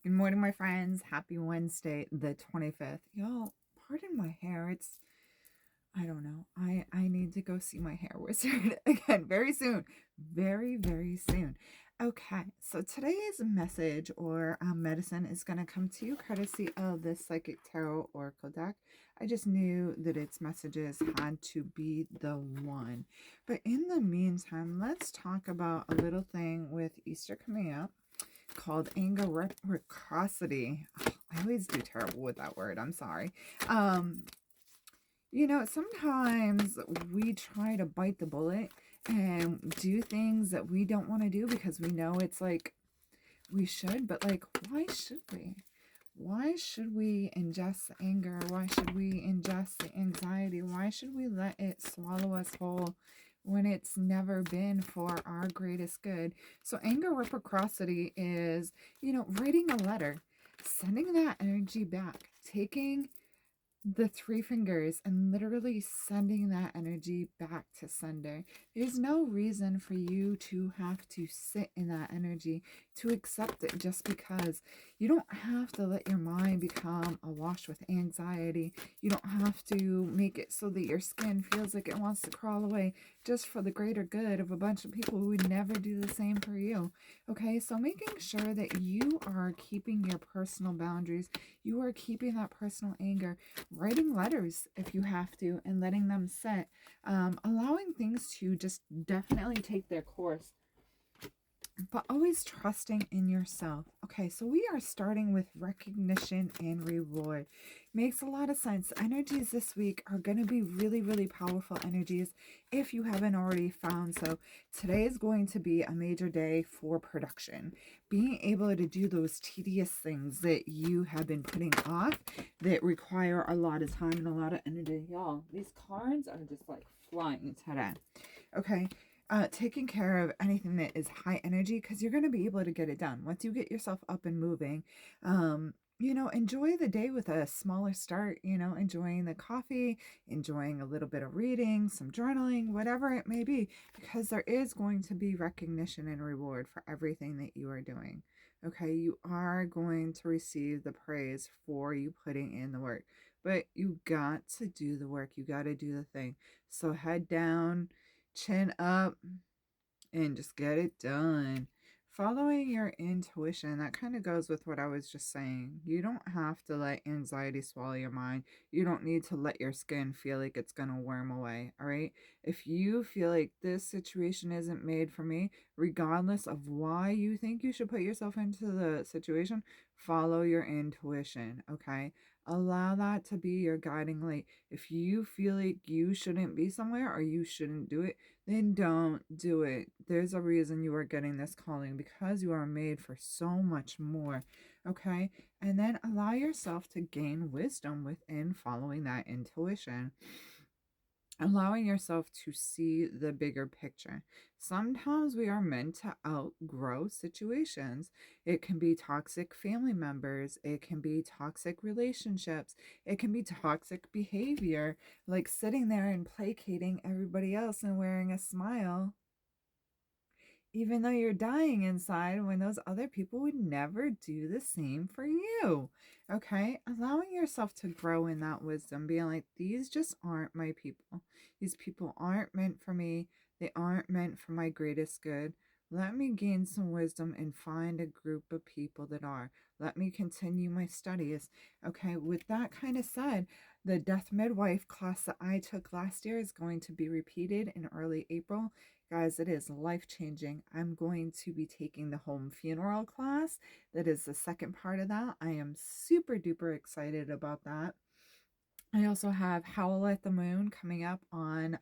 Good morning, my friends. Happy Wednesday, the 25th. Y'all, pardon my hair. I don't know. I need to go see my hair wizard again very soon. Very, very soon. Okay, so today's message or medicine is going to come to you courtesy of the Psychic Tarot Oracle deck. I just knew that its messages had to be the one. But in the meantime, let's talk about a little thing with Easter coming up called anger reciprocity. I always do terrible with that word. I'm sorry. Um, sometimes we try to bite the bullet and do things that we don't want to do because we know it's like we should, but like, why should we? Why should we ingest the anger? Why should we ingest the anxiety? Why should we let it swallow us whole when it's never been for our greatest good? So anger reciprocity is, writing a letter, sending that energy back, taking the three fingers and literally sending that energy back to sender. There's no reason for you to have to sit in that energy, to accept it just because. You don't have to let your mind become awash with anxiety. You don't have to make it so that your skin feels like it wants to crawl away just for the greater good of a bunch of people who would never do the same for you. Okay, so making sure that you are keeping your personal boundaries, you are keeping that personal anger, writing letters if you have to, and letting them sit, allowing things to just definitely take their course, but always trusting in yourself. Okay, so we are starting with recognition and reward. Makes a lot of sense. Energies this week are going to be really, really powerful energies if you haven't already found. So today is going to be a major day for production. Being able to do those tedious things that you have been putting off that require a lot of time and a lot of energy. Y'all, these cards are just like flying today. Okay, taking care of anything that is high energy because you're going to be able to get it done once you get yourself up and moving. Enjoy the day with a smaller start, enjoying the coffee, enjoying a little bit of reading, some journaling, whatever it may be, because there is going to be recognition and reward for everything that you are doing. Okay, you are going to receive the praise for you putting in the work, but you got to do the work. You got to do the thing. So head down, chin up, and just get it done. Following your intuition, that kind of goes with what I was just saying. You don't have to let anxiety swallow your mind. You don't need to let your skin feel like it's going to worm away, all right? If you feel like this situation isn't made for me, regardless of why you think you should put yourself into the situation, follow your intuition, okay? Allow that to be your guiding light. If you feel like you shouldn't be somewhere or you shouldn't do it, then don't do it. There's a reason you are getting this calling because you are made for so much more. Okay? And then allow yourself to gain wisdom within following that intuition, allowing yourself to see the bigger picture. Sometimes we are meant to outgrow situations. It can be toxic family members, it can be toxic relationships, it can be toxic behavior, like sitting there and placating everybody else and wearing a smile even though you're dying inside, when those other people would never do the same for you. Okay? Allowing yourself to grow in that wisdom, being like, these just aren't my people. These people aren't meant for me. They aren't meant for my greatest good. Let me gain some wisdom and find a group of people that are. Let me continue my studies. Okay, with that kind of said, the Death Midwife class that I took last year is going to be repeated in early April. Guys, it is life-changing. I'm going to be taking the home funeral class. That is the second part of that. I am super duper excited about that. I also have Howl at the Moon coming up on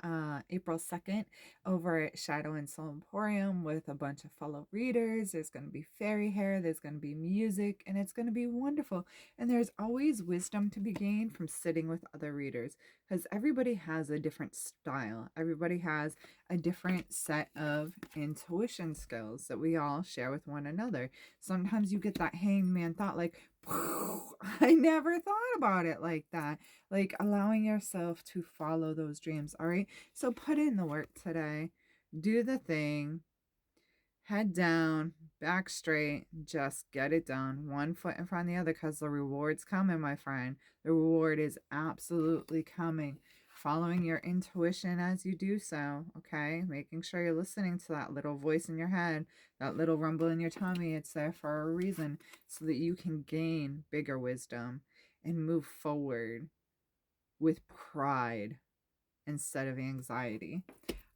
April 2nd over at Shadow and Soul Emporium with a bunch of fellow readers. There's going to be fairy hair, there's going to be music, and it's going to be wonderful. And there's always wisdom to be gained from sitting with other readers because everybody has a different style. Everybody has a different set of intuition skills that we all share with one another. Sometimes you get that hangman thought like, I never thought about it like that, like allowing yourself to follow those dreams. All right, so put in the work today, do the thing, Head down, back straight, just get it done. One foot in front of the other because the reward's coming, my friend. The reward is absolutely coming. Following your intuition as you do so, okay? Making sure you're listening to that little voice in your head, that little rumble in your tummy. It's there for a reason so that you can gain bigger wisdom and move forward with pride instead of anxiety.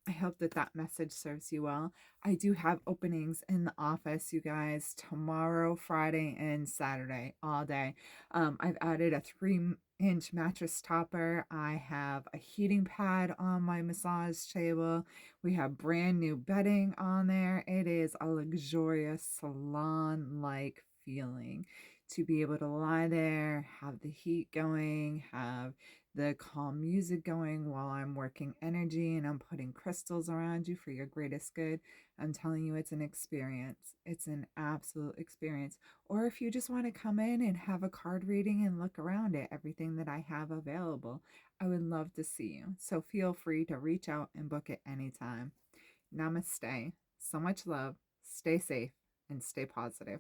I hope that that message serves you well. I do have openings in the office, you guys, tomorrow, Friday, and Saturday, all day. I've added a 3-inch mattress topper. I have a heating pad on my massage table. We have brand new bedding on there. It is a luxurious salon-like feeling to be able to lie there, have the heat going, have the calm music going while I'm working energy and I'm putting crystals around you for your greatest good. I'm telling you, it's an experience. It's an absolute experience. Or if you just want to come in and have a card reading and look around at everything that I have available, I would love to see you. So feel free to reach out and book it anytime. Namaste. So much love. Stay safe and stay positive.